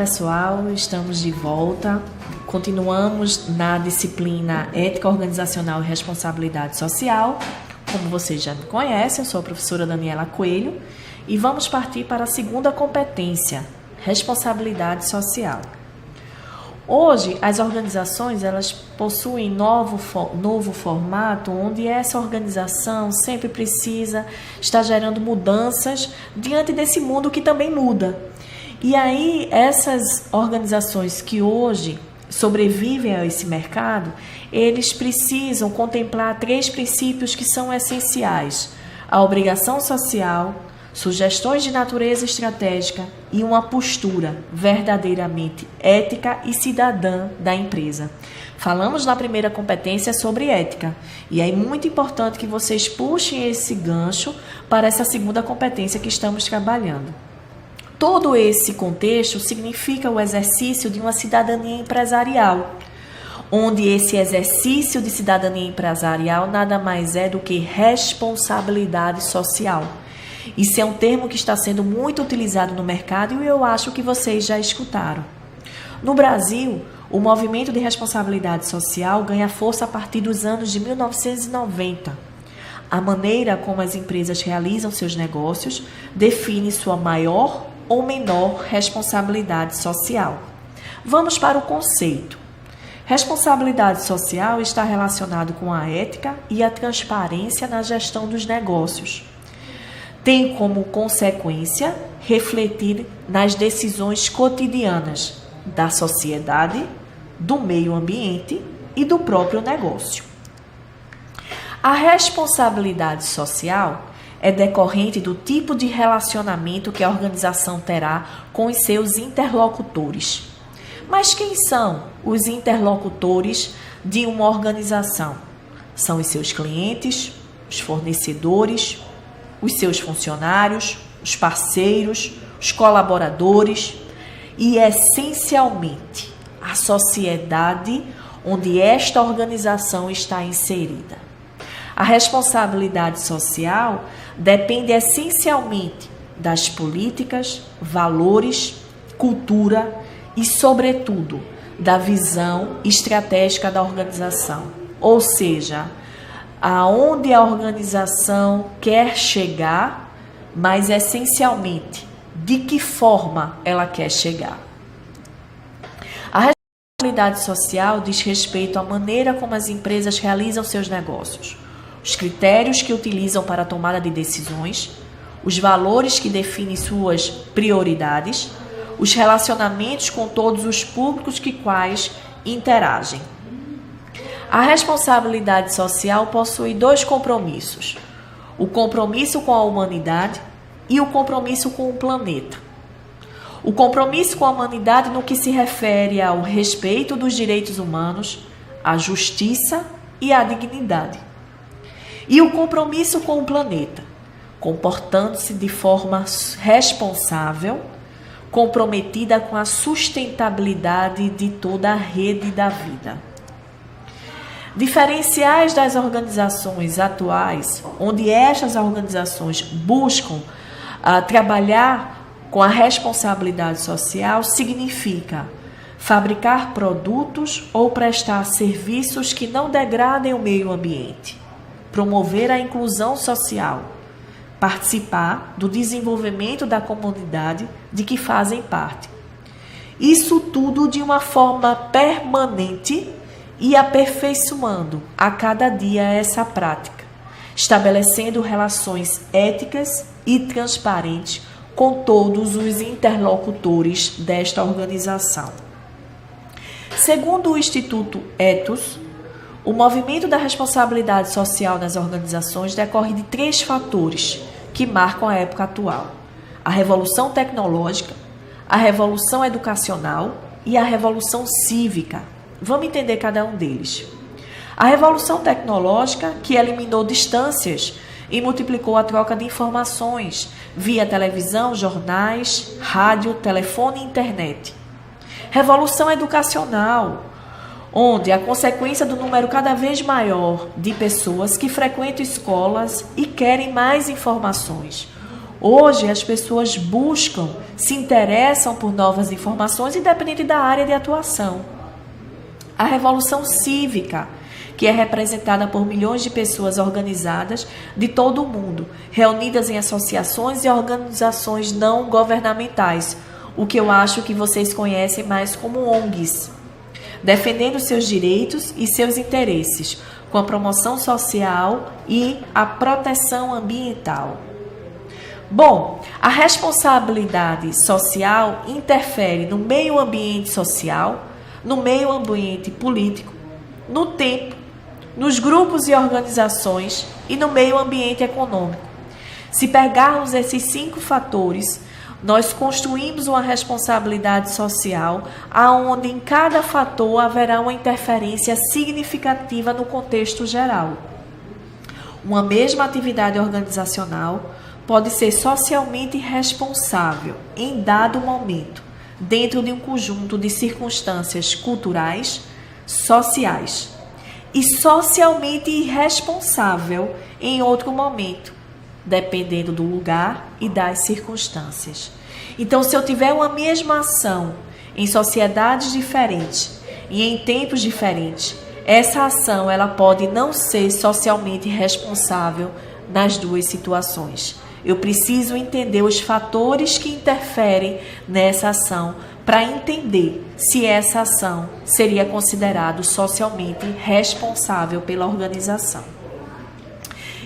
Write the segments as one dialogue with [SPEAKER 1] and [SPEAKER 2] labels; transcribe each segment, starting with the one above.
[SPEAKER 1] pessoal, estamos de volta. Continuamos na disciplina Ética Organizacional e Responsabilidade Social. Como vocês já me conhecem, eu sou a professora Daniela Coelho e vamos partir para a segunda competência, Responsabilidade Social. Hoje, as organizações elas possuem novo formato, onde essa organização sempre precisa estar gerando mudanças diante desse mundo que também muda. E aí, essas organizações que hoje sobrevivem a esse mercado, eles precisam contemplar 3 princípios que são essenciais: a obrigação social, sugestões de natureza estratégica e uma postura verdadeiramente ética e cidadã da empresa. Falamos na primeira competência sobre ética e é muito importante que vocês puxem esse gancho para essa segunda competência que estamos trabalhando. Todo esse contexto significa o exercício de uma cidadania empresarial, onde esse exercício de cidadania empresarial nada mais é do que responsabilidade social. Isso é um termo que está sendo muito utilizado no mercado e eu acho que vocês já escutaram. No Brasil, o movimento de responsabilidade social ganha força a partir dos anos de 1990. A maneira como as empresas realizam seus negócios define sua maior ou menor responsabilidade social. Vamos para o conceito. Responsabilidade social está relacionado com a ética e a transparência na gestão dos negócios. Tem como consequência refletir nas decisões cotidianas da sociedade, do meio ambiente e do próprio negócio. A responsabilidade social é decorrente do tipo de relacionamento que a organização terá com os seus interlocutores. Mas quem são os interlocutores de uma organização? São os seus clientes, os fornecedores, os seus funcionários, os parceiros, os colaboradores e, essencialmente, a sociedade onde esta organização está inserida. A responsabilidade social depende essencialmente das políticas, valores, cultura e, sobretudo, da visão estratégica da organização, ou seja, aonde a organização quer chegar, mas essencialmente de que forma ela quer chegar. A responsabilidade social diz respeito à maneira como as empresas realizam seus negócios, os critérios que utilizam para a tomada de decisões, os valores que definem suas prioridades, os relacionamentos com todos os públicos que quais interagem. A responsabilidade social possui 2 compromissos: o compromisso com a humanidade e o compromisso com o planeta. O compromisso com a humanidade no que se refere ao respeito dos direitos humanos, à justiça e à dignidade. E o compromisso com o planeta, comportando-se de forma responsável, comprometida com a sustentabilidade de toda a rede da vida. Diferenciais das organizações atuais, onde estas organizações buscam trabalhar com a responsabilidade social, significa fabricar produtos ou prestar serviços que não degradem o meio ambiente, promover a inclusão social, participar do desenvolvimento da comunidade de que fazem parte. Isso tudo de uma forma permanente e aperfeiçoando a cada dia essa prática, estabelecendo relações éticas e transparentes com todos os interlocutores desta organização. Segundo o Instituto Ethos, o movimento da responsabilidade social nas organizações decorre de 3 fatores que marcam a época atual: a revolução tecnológica, a revolução educacional e a revolução cívica. Vamos entender cada um deles. A revolução tecnológica, que eliminou distâncias e multiplicou a troca de informações via televisão, jornais, rádio, telefone e internet. Revolução educacional, onde a consequência do número cada vez maior de pessoas que frequentam escolas e querem mais informações. Hoje as pessoas buscam, se interessam por novas informações, independente da área de atuação. A revolução cívica, que é representada por milhões de pessoas organizadas de todo o mundo, reunidas em associações e organizações não governamentais, o que eu acho que vocês conhecem mais como ONGs, defendendo seus direitos e seus interesses, com a promoção social e a proteção ambiental. Bom, a responsabilidade social interfere no meio ambiente social, no meio ambiente político, no tempo, nos grupos e organizações e no meio ambiente econômico. Se pegarmos esses 5 fatores, nós construímos uma responsabilidade social aonde em cada fator haverá uma interferência significativa no contexto geral. Uma mesma atividade organizacional pode ser socialmente responsável em dado momento, dentro de um conjunto de circunstâncias culturais, sociais, e socialmente irresponsável em outro momento, dependendo do lugar e das circunstâncias. Então, se eu tiver uma mesma ação em sociedades diferentes e em tempos diferentes, essa ação ela pode não ser socialmente responsável nas duas situações. Eu preciso entender os fatores que interferem nessa ação para entender se essa ação seria considerada socialmente responsável pela organização.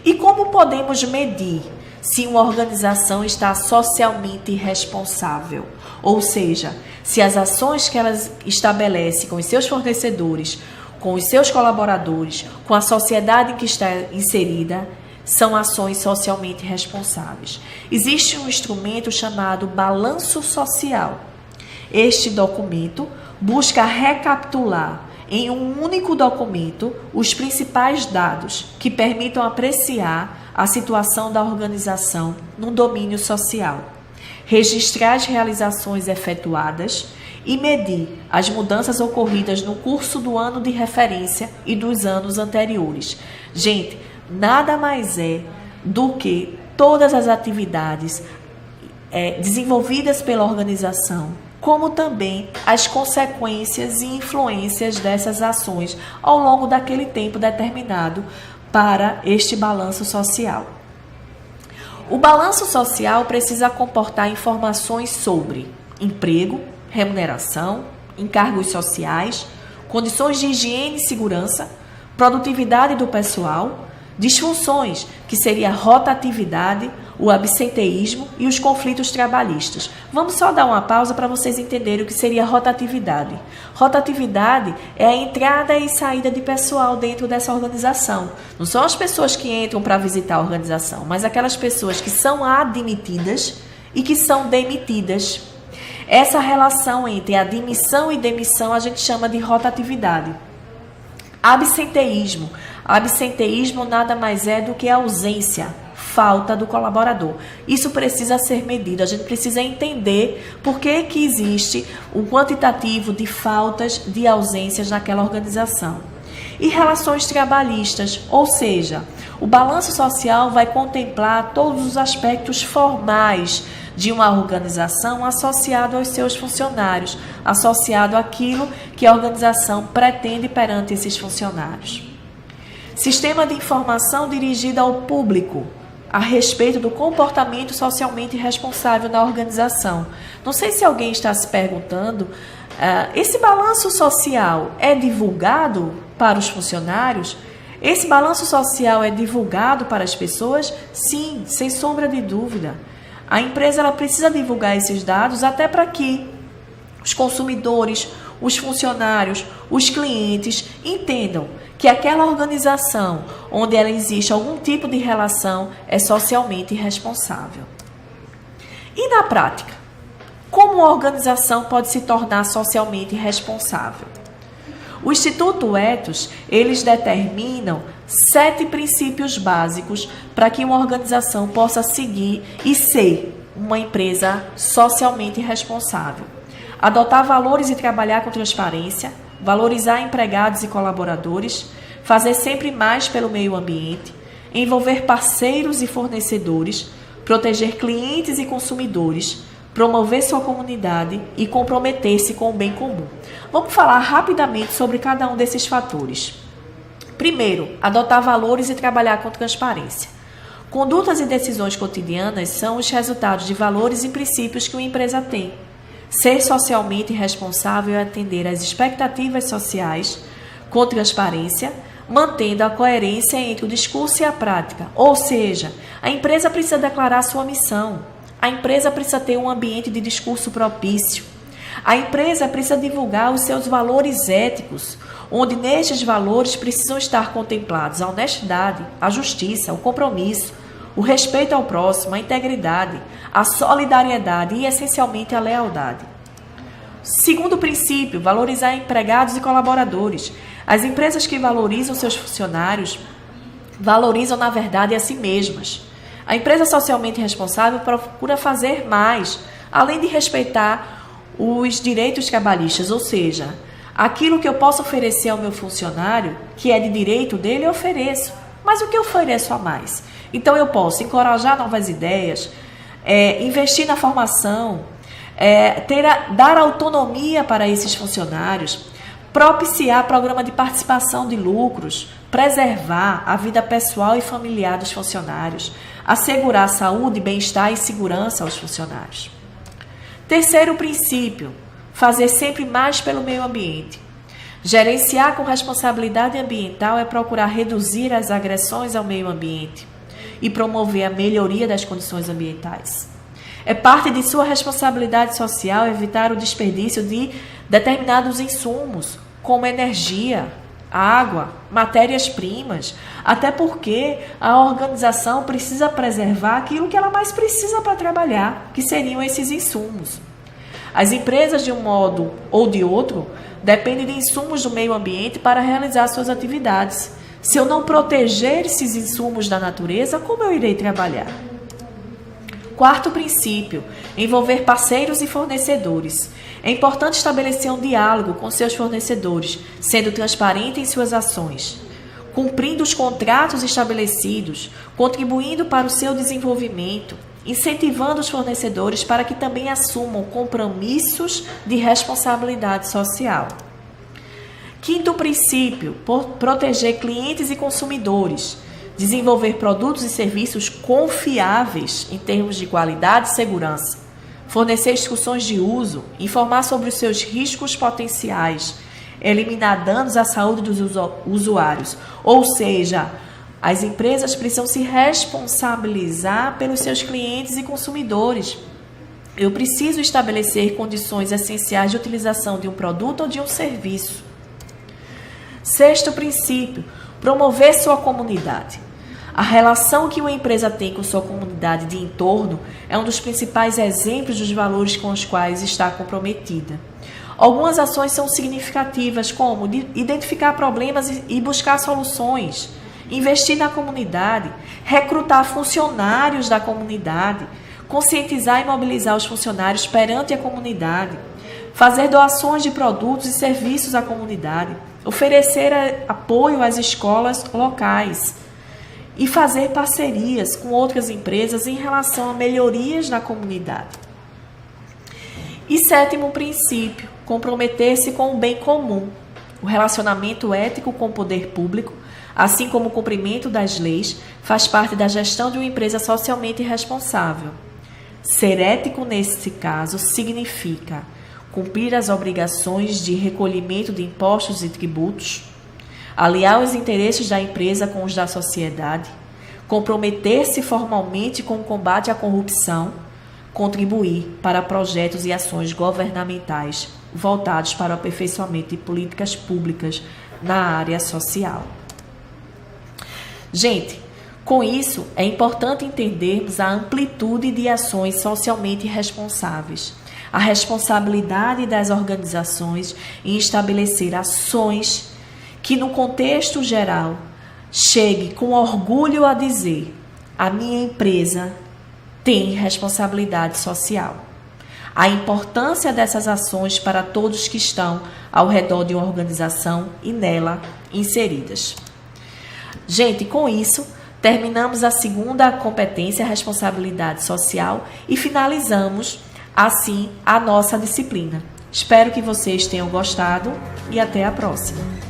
[SPEAKER 1] E como podemos medir se uma organização está socialmente responsável? Ou seja, se as ações que ela estabelece com os seus fornecedores, com os seus colaboradores, com a sociedade em que está inserida, são ações socialmente responsáveis. Existe um instrumento chamado balanço social. Este documento busca recapitular em um único documento os principais dados que permitam apreciar a situação da organização no domínio social, registrar as realizações efetuadas e medir as mudanças ocorridas no curso do ano de referência e dos anos anteriores. Gente, nada mais é do que todas as atividades desenvolvidas pela organização, como também as consequências e influências dessas ações ao longo daquele tempo determinado para este balanço social. O balanço social precisa comportar informações sobre emprego, remuneração, encargos sociais, condições de higiene e segurança, produtividade do pessoal, disfunções, que seria a rotatividade, o absenteísmo e os conflitos trabalhistas. Vamos só dar uma pausa para vocês entenderem o que seria rotatividade. Rotatividade é a entrada e saída de pessoal dentro dessa organização. Não são as pessoas que entram para visitar a organização, mas aquelas pessoas que são admitidas e que são demitidas. Essa relação entre admissão e demissão a gente chama de rotatividade. Absenteísmo. Absenteísmo nada mais é do que a ausência, falta do colaborador. Isso precisa ser medido. A gente precisa entender por que existe um quantitativo de faltas, de ausências naquela organização. E relações trabalhistas, ou seja, o balanço social vai contemplar todos os aspectos formais de uma organização associado aos seus funcionários, associado àquilo que a organização pretende perante esses funcionários. Sistema de informação dirigido ao público a respeito do comportamento socialmente responsável na organização. Não sei se alguém está se perguntando, esse balanço social é divulgado para os funcionários? Esse balanço social é divulgado para as pessoas? Sim, sem sombra de dúvida. A empresa ela precisa divulgar esses dados até para que os consumidores, os funcionários, os clientes entendam que aquela organização onde ela existe algum tipo de relação é socialmente responsável. E na prática, como uma organização pode se tornar socialmente responsável? O Instituto Ethos, eles determinam 7 princípios básicos para que uma organização possa seguir e ser uma empresa socialmente responsável. Adotar valores e trabalhar com transparência, valorizar empregados e colaboradores, fazer sempre mais pelo meio ambiente, envolver parceiros e fornecedores, proteger clientes e consumidores, promover sua comunidade e comprometer-se com o bem comum. Vamos falar rapidamente sobre cada um desses fatores. Primeiro, adotar valores e trabalhar com transparência. Condutas e decisões cotidianas são os resultados de valores e princípios que uma empresa tem. Ser socialmente responsável é atender às expectativas sociais com transparência, mantendo a coerência entre o discurso e a prática. Ou seja, a empresa precisa declarar sua missão. A empresa precisa ter um ambiente de discurso propício. A empresa precisa divulgar os seus valores éticos, onde nestes valores precisam estar contemplados a honestidade, a justiça, o compromisso, o respeito ao próximo, a integridade, a solidariedade e, essencialmente, a lealdade. Segundo princípio, valorizar empregados e colaboradores. As empresas que valorizam seus funcionários valorizam, na verdade, a si mesmas. A empresa socialmente responsável procura fazer mais, além de respeitar os direitos trabalhistas, ou seja, aquilo que eu posso oferecer ao meu funcionário, que é de direito dele, eu ofereço. Mas o que eu ofereço a mais? Então, eu posso encorajar novas ideias, investir na formação, dar autonomia para esses funcionários, propiciar programa de participação de lucros, preservar a vida pessoal e familiar dos funcionários, assegurar saúde, bem-estar e segurança aos funcionários. Terceiro princípio, fazer sempre mais pelo meio ambiente. Gerenciar com responsabilidade ambiental é procurar reduzir as agressões ao meio ambiente e promover a melhoria das condições ambientais. É parte de sua responsabilidade social evitar o desperdício de determinados insumos, como energia, água, matérias-primas, até porque a organização precisa preservar aquilo que ela mais precisa para trabalhar, que seriam esses insumos. As empresas, de um modo ou de outro, dependem de insumos do meio ambiente para realizar suas atividades. Se eu não proteger esses insumos da natureza, como eu irei trabalhar? Quarto princípio, envolver parceiros e fornecedores. É importante estabelecer um diálogo com seus fornecedores, sendo transparente em suas ações, cumprindo os contratos estabelecidos, contribuindo para o seu desenvolvimento, incentivando os fornecedores para que também assumam compromissos de responsabilidade social. Quinto princípio, proteger clientes e consumidores. Desenvolver produtos e serviços confiáveis em termos de qualidade e segurança. Fornecer instruções de uso, informar sobre os seus riscos potenciais, eliminar danos à saúde dos usuários. Ou seja, as empresas precisam se responsabilizar pelos seus clientes e consumidores. Eu preciso estabelecer condições essenciais de utilização de um produto ou de um serviço. Sexto princípio, promover sua comunidade. A relação que uma empresa tem com sua comunidade de entorno é um dos principais exemplos dos valores com os quais está comprometida. Algumas ações são significativas, como identificar problemas e buscar soluções, investir na comunidade, recrutar funcionários da comunidade, conscientizar e mobilizar os funcionários perante a comunidade, fazer doações de produtos e serviços à comunidade, oferecer apoio às escolas locais e fazer parcerias com outras empresas em relação a melhorias na comunidade. E sétimo princípio, comprometer-se com o bem comum. O relacionamento ético com o poder público, assim como o cumprimento das leis, faz parte da gestão de uma empresa socialmente responsável. Ser ético nesse caso significa cumprir as obrigações de recolhimento de impostos e tributos, aliar os interesses da empresa com os da sociedade, comprometer-se formalmente com o combate à corrupção, contribuir para projetos e ações governamentais voltados para o aperfeiçoamento de políticas públicas na área social. Gente, com isso, é importante entendermos a amplitude de ações socialmente responsáveis, a responsabilidade das organizações em estabelecer ações que, no contexto geral, chegue com orgulho a dizer: a minha empresa tem responsabilidade social. A importância dessas ações para todos que estão ao redor de uma organização e nela inseridas. Gente, com isso, Terminamos a segunda competência, responsabilidade social, e finalizamos assim a nossa disciplina. Espero que vocês tenham gostado e até a próxima.